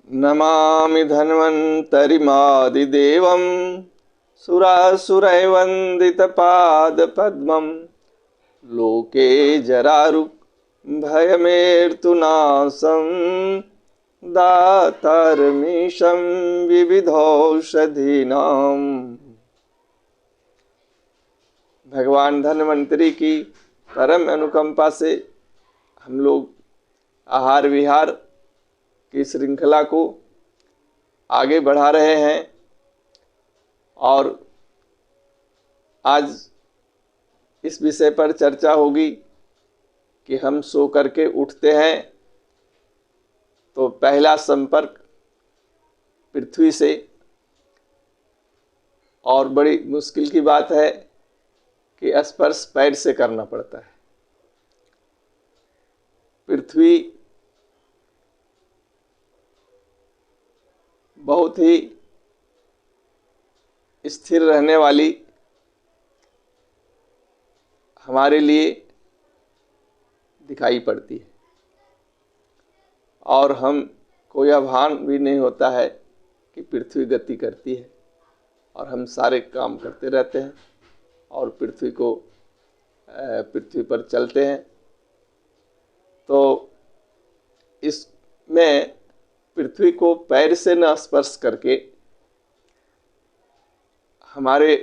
नमामि धन्वन्तरिमादिदेवं सुरासुरैर्वन्दितपादपद्मं लोके जरारुग्भयमेर्तुनाशं दातारमीशं विविधौषधीनाम्। भगवान धन्वंतरि की परम अनुकंपा से हम लोग आहार विहार की श्रृंखला को आगे बढ़ा रहे हैं और आज इस विषय पर चर्चा होगी कि हम सो करके उठते हैं तो पहला संपर्क पृथ्वी से, और बड़ी मुश्किल की बात है कि स्पर्श पैर से करना पड़ता है। पृथ्वी बहुत ही स्थिर रहने वाली हमारे लिए दिखाई पड़ती है और हम को यह भान भी नहीं होता है कि पृथ्वी गति करती है और हम सारे काम करते रहते हैं और पृथ्वी पर चलते हैं। तो इसमें पृथ्वी को पैर से न स्पर्श करके हमारे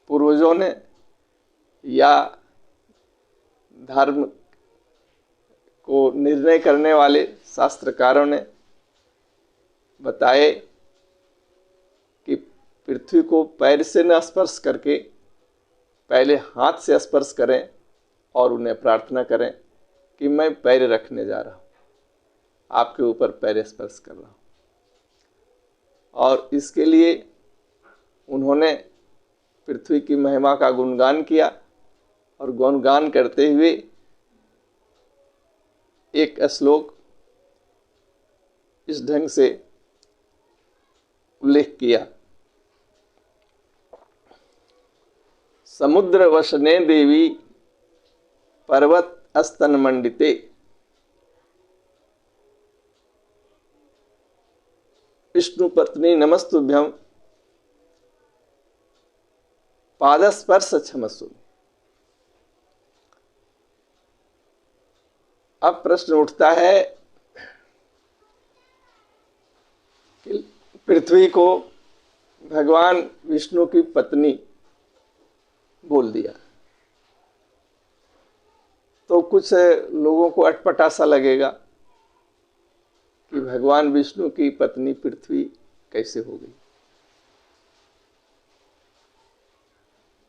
पूर्वजों ने या धर्म को निर्णय करने वाले शास्त्रकारों ने बताए कि पृथ्वी को पैर से न स्पर्श करके पहले हाथ से स्पर्श करें और उन्हें प्रार्थना करें कि मैं पैर रखने जा रहा हूँ, आपके ऊपर पैर स्पर्श कर रहा हूँ। और इसके लिए उन्होंने पृथ्वी की महिमा का गुणगान किया और गुणगान करते हुए एक श्लोक इस ढंग से उल्लेख किया। समुद्र वसने देवी पर्वत स्तन मंडिते, विष्णु पत्नी नमस्तुभ्यं पादस्पर्श क्षमस्व। अब प्रश्न उठता है कि पृथ्वी को भगवान विष्णु की पत्नी बोल दिया तो कुछ लोगों को अटपटा सा लगेगा कि भगवान विष्णु की पत्नी पृथ्वी कैसे हो गई।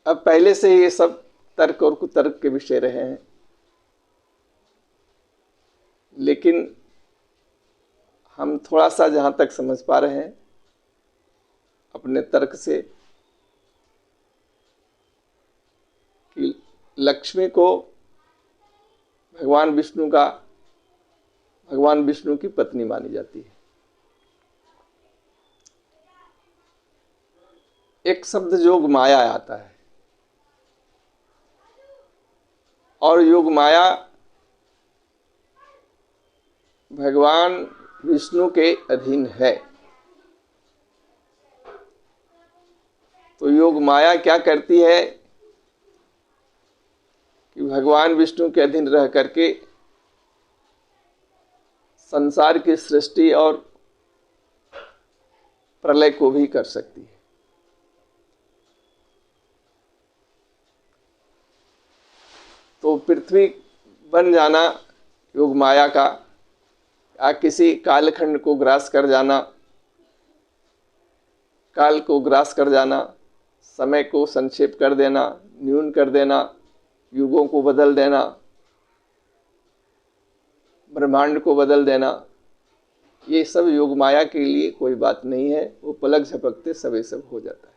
अब पहले से ही ये सब तर्क और कुतर्क के विषय रहे हैं, लेकिन हम थोड़ा सा जहां तक समझ पा रहे हैं अपने तर्क से कि लक्ष्मी को भगवान विष्णु की पत्नी मानी जाती है। एक शब्द योग माया आता है और योग माया भगवान विष्णु के अधीन है। तो योग माया क्या करती है कि भगवान विष्णु के अधीन रह करके संसार की सृष्टि और प्रलय को भी कर सकती है। तो पृथ्वी बन जाना योग माया का, या किसी कालखंड को ग्रास कर जाना, काल को ग्रास कर जाना, समय को संक्षेप कर देना, न्यून कर देना, युगों को बदल देना, ब्रह्मांड को बदल देना, ये सब योग माया के लिए कोई बात नहीं है। वो पलक झपकते सब हो जाता है।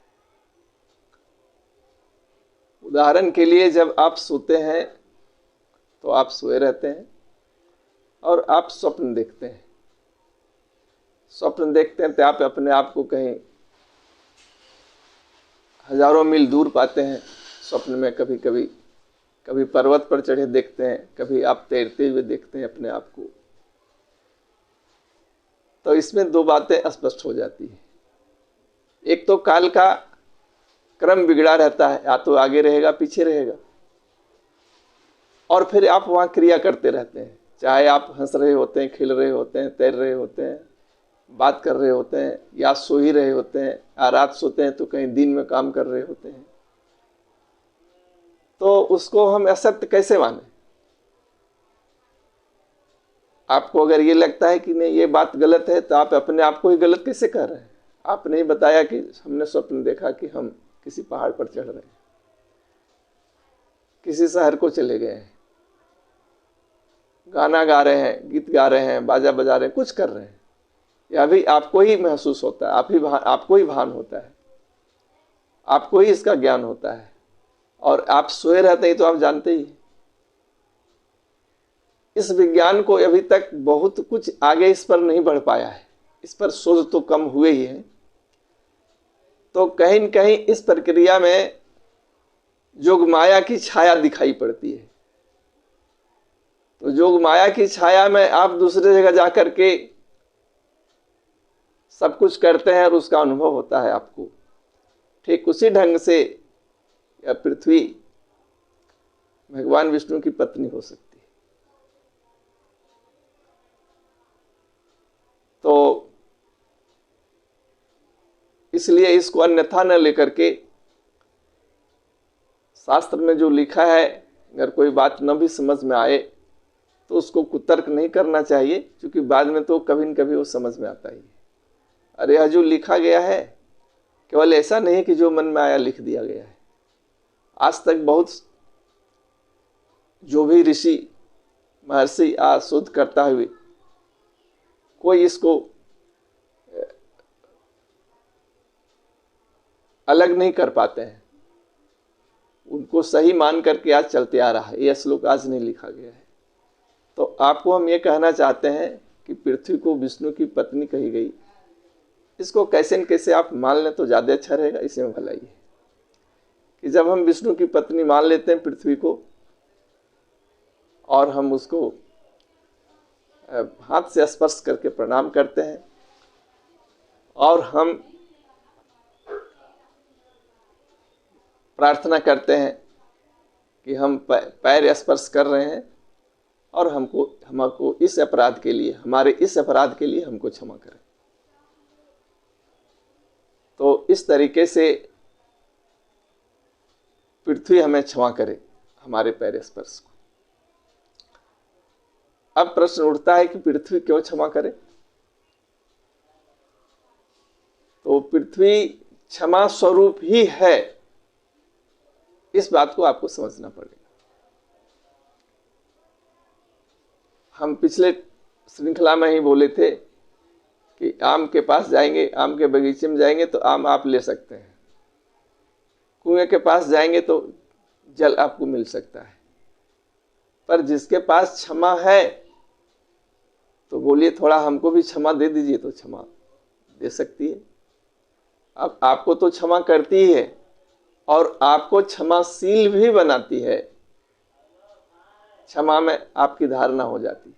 उदाहरण के लिए जब आप सोते हैं तो आप सोए रहते हैं और आप स्वप्न देखते हैं। स्वप्न देखते हैं तो आप अपने आप को कहीं हजारों मील दूर पाते हैं। स्वप्न में कभी पर्वत पर चढ़े देखते हैं, कभी आप तैरते हुए देखते हैं अपने आप को। तो इसमें दो बातें स्पष्ट हो जाती है। एक तो काल का क्रम बिगड़ा रहता है, या तो आगे रहेगा पीछे रहेगा, और फिर आप वहाँ क्रिया करते रहते हैं, चाहे आप हंस रहे होते हैं, खेल रहे होते हैं, तैर रहे होते हैं, बात कर रहे होते हैं, या सो ही रहे होते हैं, या रात सोते हैं तो कहीं दिन में काम कर रहे होते हैं। तो उसको हम असत्य कैसे माने? आपको अगर ये लगता है कि नहीं ये बात गलत है, तो आप अपने आप को ही गलत कैसे कह रहे हैं? आपने ही बताया कि हमने स्वप्न देखा कि हम किसी पहाड़ पर चढ़ रहे हैं, किसी शहर को चले गए हैं, गाना गा रहे हैं, गीत गा रहे हैं, बाजा बजा रहे हैं, कुछ कर रहे हैं, यह भी आपको ही महसूस होता है, आपको ही भान होता है, आपको ही इसका ज्ञान होता है, और आप सोए रहते हैं तो आप जानते ही। इस विज्ञान को अभी तक बहुत कुछ आगे इस पर नहीं बढ़ पाया है, इस पर शोध तो कम हुए ही हैं। तो कहीं न कहीं इस प्रक्रिया में जोग माया की छाया दिखाई पड़ती है। तो जोग माया की छाया में आप दूसरे जगह जाकर के सब कुछ करते हैं और उसका अनुभव होता है आपको। ठीक उसी ढंग से यह पृथ्वी भगवान विष्णु की पत्नी हो सकती है। तो इसलिए इसको अन्यथा न लेकर के, शास्त्र में जो लिखा है, अगर कोई बात न भी समझ में आए तो उसको कुतर्क नहीं करना चाहिए, क्योंकि बाद में तो कभी न कभी वो समझ में आता ही है। अरे यह जो लिखा गया है केवल ऐसा नहीं कि जो मन में आया लिख दिया गया है। आज तक बहुत जो भी ऋषि महर्षि शोध करता हुए कोई इसको अलग नहीं कर पाते हैं, उनको सही मान करके आज चलते आ रहा है। यह श्लोक आज नहीं लिखा गया है। तो आपको हम ये कहना चाहते हैं कि पृथ्वी को विष्णु की पत्नी कही गई, इसको कैसे न कैसे आप मान लें तो ज़्यादा अच्छा रहेगा। इसी में भलाई है कि जब हम विष्णु की पत्नी मान लेते हैं पृथ्वी को, और हम उसको हाथ से स्पर्श करके प्रणाम करते हैं, और हम प्रार्थना करते हैं कि हम पैर स्पर्श कर रहे हैं और हमको इस अपराध के लिए, हमारे इस अपराध के लिए हमको क्षमा करें। तो इस तरीके से पृथ्वी हमें क्षमा करे हमारे पैर स्पर्श को। अब प्रश्न उठता है कि पृथ्वी क्यों क्षमा करे? तो पृथ्वी क्षमा स्वरूप ही है, इस बात को आपको समझना पड़ेगा। हम पिछले श्रृंखला में ही बोले थे कि आम के पास जाएंगे, आम के बगीचे में जाएंगे तो आम आप ले सकते हैं, कुएं के पास जाएंगे तो जल आपको मिल सकता है, पर जिसके पास क्षमा है तो बोलिए थोड़ा हमको भी क्षमा दे दीजिए, तो क्षमा दे सकती है। अब आपको तो क्षमा करती ही है और आपको क्षमाशील भी बनाती है। क्षमा में आपकी धारणा हो जाती है।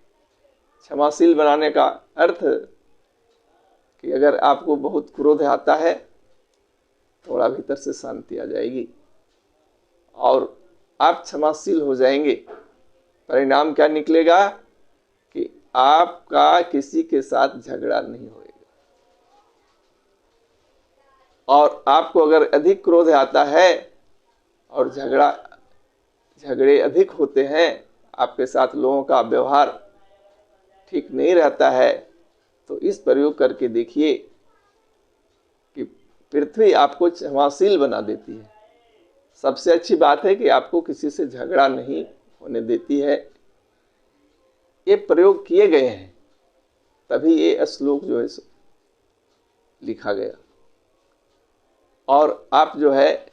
क्षमाशील बनाने का अर्थ कि अगर आपको बहुत क्रोध आता है, थोड़ा भीतर से शांति आ जाएगी और आप क्षमाशील हो जाएंगे। परिणाम क्या निकलेगा कि आपका किसी के साथ झगड़ा नहीं होएगा। और आपको अगर अधिक क्रोध आता है और झगड़े अधिक होते हैं, आपके साथ लोगों का व्यवहार ठीक नहीं रहता है, तो इस प्रयोग करके देखिए कि पृथ्वी आपको क्षमाशील बना देती है। सबसे अच्छी बात है कि आपको किसी से झगड़ा नहीं होने देती है। ये प्रयोग किए गए हैं, तभी ये श्लोक जो है लिखा गया। और आप जो है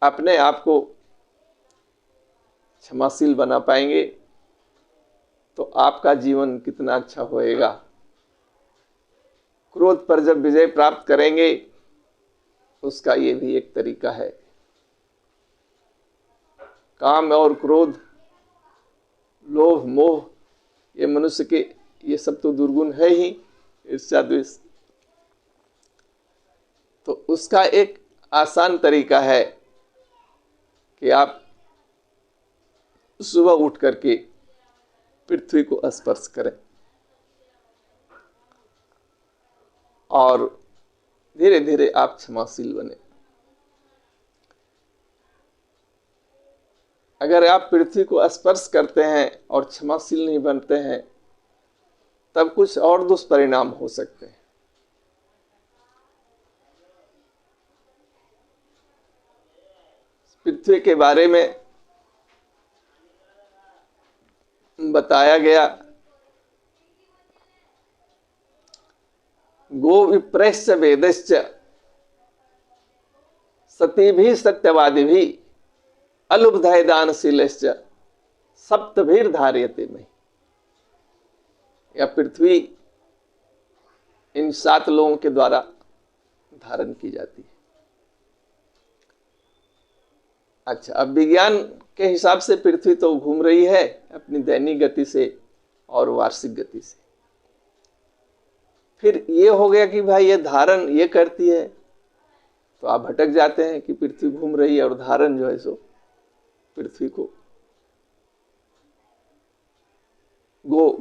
अपने आप को क्षमाशील बना पाएंगे तो आपका जीवन कितना अच्छा होएगा। क्रोध पर जब विजय प्राप्त करेंगे, उसका ये भी एक तरीका है। काम और क्रोध, लोभ, मोह, ये मनुष्य के ये सब तो दुर्गुण है ही, ईर्ष्या द्वेष। तो उसका एक आसान तरीका है कि आप सुबह उठ करके पृथ्वी को स्पर्श करें और धीरे धीरे आप क्षमाशील बने। अगर आप पृथ्वी को स्पर्श करते हैं और क्षमाशील नहीं बनते हैं, तब कुछ और दुष्परिणाम हो सकते हैं। पृथ्वी के बारे में बताया गया, गो विप्रश्च वेदश्च सतीभिः सत्यवादिभिः अलुब्धय दानशीलश्च सप्तभिर धार्यते मयि। यह पृथ्वी इन 7 लोगों के द्वारा धारण की जाती है। अच्छा, अब विज्ञान के हिसाब से पृथ्वी तो घूम रही है अपनी दैनिक गति से और वार्षिक गति से। फिर ये हो गया कि भाई ये धारण ये करती है, तो आप भटक जाते हैं कि पृथ्वी घूम रही है और धारण जो है सो पृथ्वी को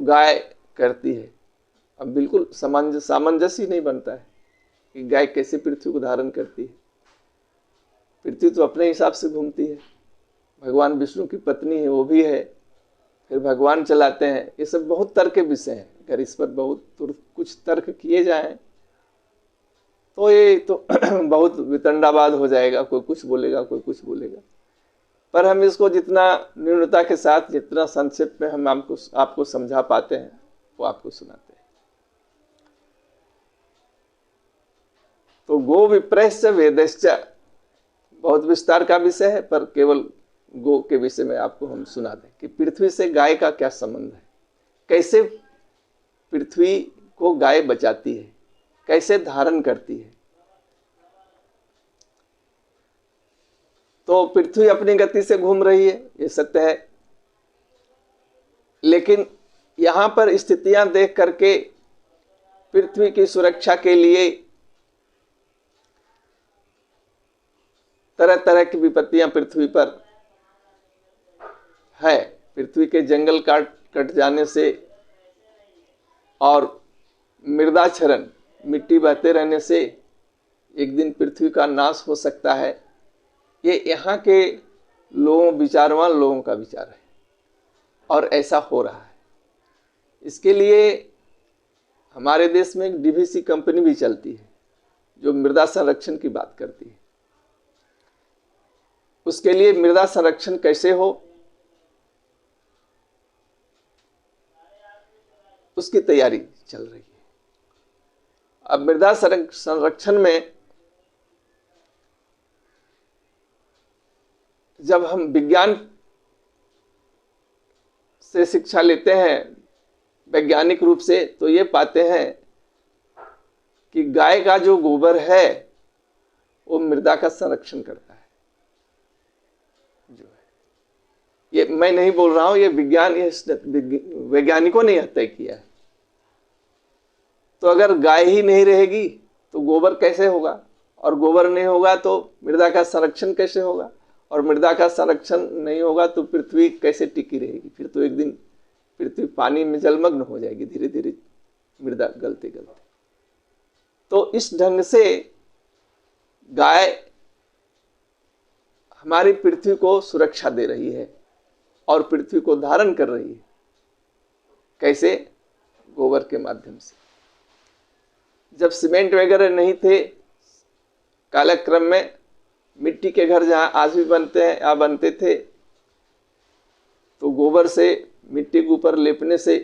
गाय करती है। अब बिल्कुल सामंजस्य ही नहीं बनता है कि गाय कैसे पृथ्वी को धारण करती है। पृथ्वी तो अपने हिसाब से घूमती है, भगवान विष्णु की पत्नी है, वो भी है, फिर भगवान चलाते हैं। ये सब बहुत तर्क के विषय हैं। अगर इस पर बहुत कुछ तर्क किए जाएं तो ये तो बहुत वितंडावाद हो जाएगा। कोई कुछ बोलेगा, कोई कुछ बोलेगा। पर हम इसको जितना न्यूनता के साथ, जितना संक्षेप में हम आपको समझा पाते हैं, वो आपको सुनाते हैं। तो गो विप्रश्च वेदश्च बहुत विस्तार का विषय है, पर केवल गो के विषय में आपको हम सुना दें कि पृथ्वी से गाय का क्या संबंध है, कैसे पृथ्वी को गाय बचाती है, कैसे धारण करती है। तो पृथ्वी अपनी गति से घूम रही है, ये सत्य है, लेकिन यहां पर स्थितियां देख करके पृथ्वी की सुरक्षा के लिए तरह तरह की विपत्तियां पृथ्वी पर है। पृथ्वी के जंगल कट जाने से और मृदाक्षरण, मिट्टी बहते रहने से एक दिन पृथ्वी का नाश हो सकता है। ये यहाँ के विचारवान लोगों का विचार है और ऐसा हो रहा है। इसके लिए हमारे देश में एक डीवीसी कंपनी भी चलती है जो मृदा संरक्षण की बात करती है। उसके लिए मृदा संरक्षण कैसे हो, उसकी तैयारी चल रही है। अब मृदा संरक्षण में जब हम विज्ञान से शिक्षा लेते हैं वैज्ञानिक रूप से, तो ये पाते हैं कि गाय का जो गोबर है वो मृदा का संरक्षण करता है। जो है, ये मैं नहीं बोल रहा हूं, ये वैज्ञानिकों ने यह तय किया है। तो अगर गाय ही नहीं रहेगी तो गोबर कैसे होगा, और गोबर नहीं होगा तो मृदा का संरक्षण कैसे होगा, और मृदा का संरक्षण नहीं होगा तो पृथ्वी कैसे टिकी रहेगी। फिर तो एक दिन पृथ्वी पानी में जलमग्न हो जाएगी, धीरे धीरे मृदा गलते गलते। तो इस ढंग से गाय हमारी पृथ्वी को सुरक्षा दे रही है और पृथ्वी को धारण कर रही है। कैसे? गोबर के माध्यम से। जब सीमेंट वगैरह नहीं थे, कालक्रम में मिट्टी के घर जहां आज भी बनते हैं या बनते थे, तो गोबर से मिट्टी के ऊपर लेपने से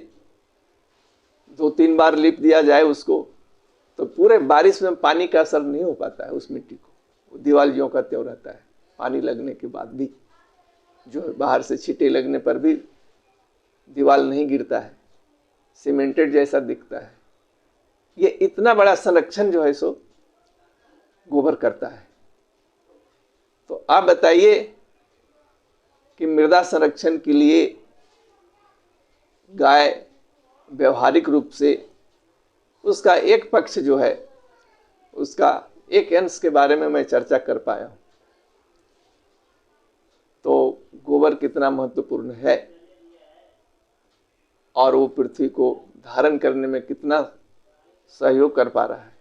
2-3 बार लिप दिया जाए उसको, तो पूरे बारिश में पानी का असर नहीं हो पाता है उस मिट्टी को। वो दीवार ज्यों का त्यों रहता है। पानी लगने के बाद भी जो है, बाहर से छींटे लगने पर भी दीवार नहीं गिरता है, सीमेंटेड जैसा दिखता है। ये इतना बड़ा संरक्षण जो है सो गोबर करता है। तो आप बताइए कि मृदा संरक्षण के लिए गाय व्यवहारिक रूप से उसका एक पक्ष जो है, उसका एक अंश के बारे में मैं चर्चा कर पाया हूं। तो गोबर कितना महत्वपूर्ण है और वो पृथ्वी को धारण करने में कितना सहयोग कर पा रहा है।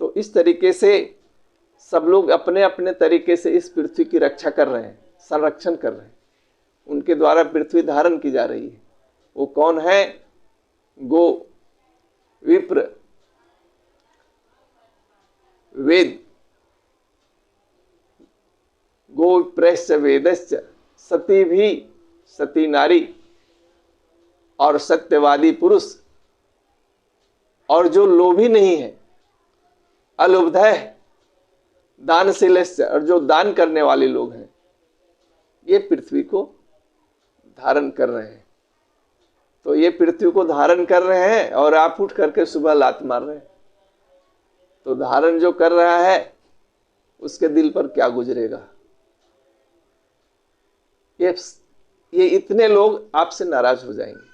तो इस तरीके से सब लोग अपने अपने तरीके से इस पृथ्वी की रक्षा कर रहे हैं, संरक्षण कर रहे हैं। उनके द्वारा पृथ्वी धारण की जा रही है। वो कौन है? गो, विप्र, वेद, गो विप्रश्च वेदश्च, सती भी, सती नारी और सत्यवादी पुरुष, और जो लोभी नहीं है, अलुब्धय, दानशीलश्च, और जो दान करने वाले लोग हैं, ये पृथ्वी को धारण कर रहे हैं। तो ये पृथ्वी को धारण कर रहे हैं और आप उठ करके सुबह लात मार रहे हैं। तो धारण जो कर रहा है उसके दिल पर क्या गुजरेगा? ये इतने लोग आपसे नाराज हो जाएंगे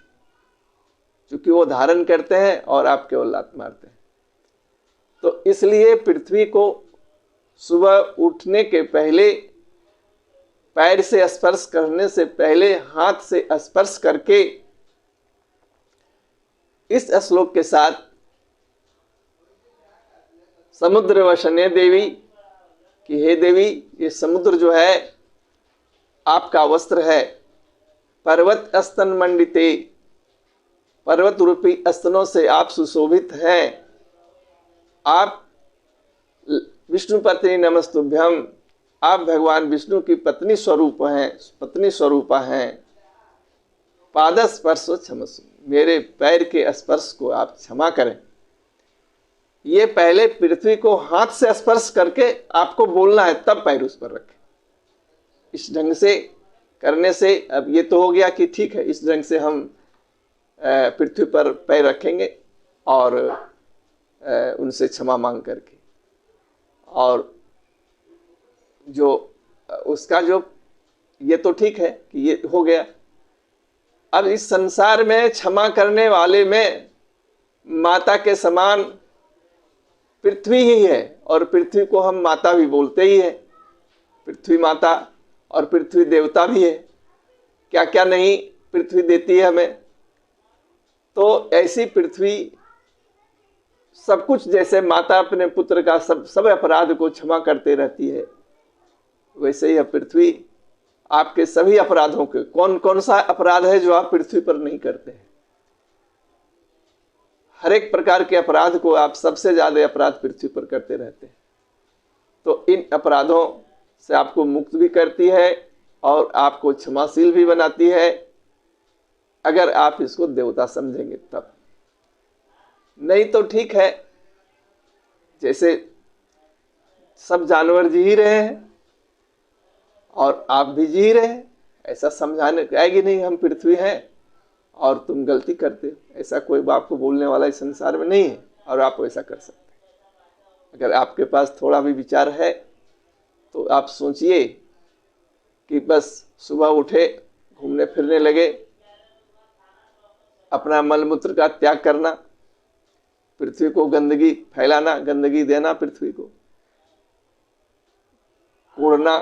क्योंकि वो धारण करते हैं और आप केवल लात मारते हैं। तो इसलिए पृथ्वी को सुबह उठने के पहले, पैर से स्पर्श करने से पहले हाथ से स्पर्श करके इस श्लोक के साथ समुद्र वशने देवी कि हे देवी, ये समुद्र जो है आपका वस्त्र है। पर्वत स्तन मंडिते, पर्वत रूपी स्तनों से आप सुशोभित हैं। आप विष्णु पत्नी नमस्तुभ्यम, आप भगवान विष्णु की पत्नी स्वरूप हैं, पत्नी स्वरूपा हैं। पाद स्पर्श क्षमस्व, मेरे पैर के स्पर्श को आप क्षमा करें। ये पहले पृथ्वी को हाथ से स्पर्श करके आपको बोलना है, तब पैर उस पर रखें। इस ढंग से करने से अब ये तो हो गया कि ठीक है, इस ढंग से हम पृथ्वी पर पैर रखेंगे और उनसे क्षमा मांग करके, और जो उसका जो ये तो ठीक है कि ये हो गया। अब इस संसार में क्षमा करने वाले में माता के समान पृथ्वी ही है, और पृथ्वी को हम माता भी बोलते ही है। पृथ्वी माता और पृथ्वी देवता भी है। क्या क्या नहीं पृथ्वी देती है हमें। तो ऐसी पृथ्वी सब कुछ, जैसे माता अपने पुत्र का सब अपराध को क्षमा करते रहती है, वैसे ही पृथ्वी आपके सभी अपराधों के, कौन कौन सा अपराध है जो आप पृथ्वी पर नहीं करते हैं? हर एक प्रकार के अपराध को आप, सबसे ज्यादा अपराध पृथ्वी पर करते रहते हैं। तो इन अपराधों से आपको मुक्त भी करती है और आपको क्षमाशील भी बनाती है, अगर आप इसको देवता समझेंगे तब। नहीं तो ठीक है, जैसे सब जानवर जी ही रहे हैं और आप भी जी रहे हैं, ऐसा समझाने आएगी नहीं हम पृथ्वी हैं और तुम गलती करते हो। ऐसा कोई आपको बोलने वाला इस संसार में नहीं है, और आप ऐसा कर सकते हैं। अगर आपके पास थोड़ा भी विचार है तो आप सोचिए कि बस सुबह उठे, घूमने फिरने लगे, अपना मलमूत्र का त्याग करना, पृथ्वी को गंदगी फैलाना, गंदगी देना, पृथ्वी को कूड़ना।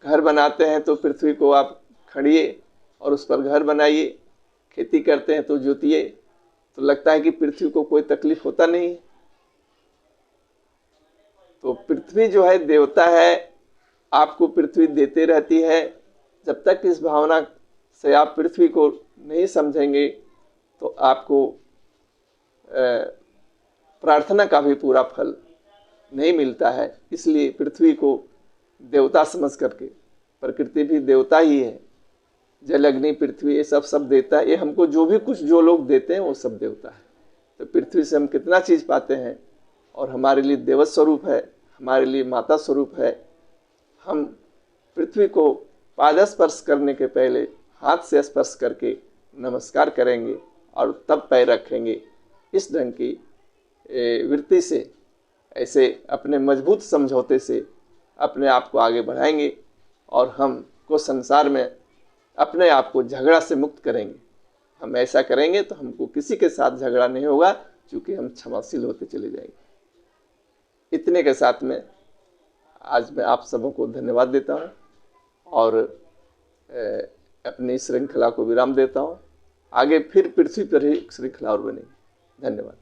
घर बनाते हैं तो पृथ्वी को आप खड़िए और उस पर घर बनाइए। खेती करते हैं तो जोतिए, तो लगता है कि पृथ्वी को कोई तकलीफ होता नहीं। तो पृथ्वी जो है देवता है, आपको पृथ्वी देते रहती है। जब तक इस भावना से आप पृथ्वी को नहीं समझेंगे तो आपको प्रार्थना का भी पूरा फल नहीं मिलता है। इसलिए पृथ्वी को देवता समझ करके, प्रकृति भी देवता ही है, जल अग्नि पृथ्वी ये सब देता है। ये हमको जो भी कुछ जो लोग देते हैं वो सब देवता है। तो पृथ्वी से हम कितना चीज पाते हैं, और हमारे लिए देवत स्वरूप है, हमारे लिए माता स्वरूप है। हम पृथ्वी को पाद स्पर्श करने के पहले हाथ से स्पर्श करके नमस्कार करेंगे और तब पैर रखेंगे। इस ढंग की वृत्ति से, ऐसे अपने मजबूत समझौते से अपने आप को आगे बढ़ाएंगे और हम को संसार में अपने आप को झगड़ा से मुक्त करेंगे। हम ऐसा करेंगे तो हमको किसी के साथ झगड़ा नहीं होगा, क्योंकि हम क्षमाशील होते चले जाएंगे। इतने के साथ में आज मैं आप सबों को धन्यवाद देता हूँ और अपनी श्रृंखला को विराम देता हूँ। आगे फिर पृथ्वी पर ही श्रृंखला और बनेगी। धन्यवाद।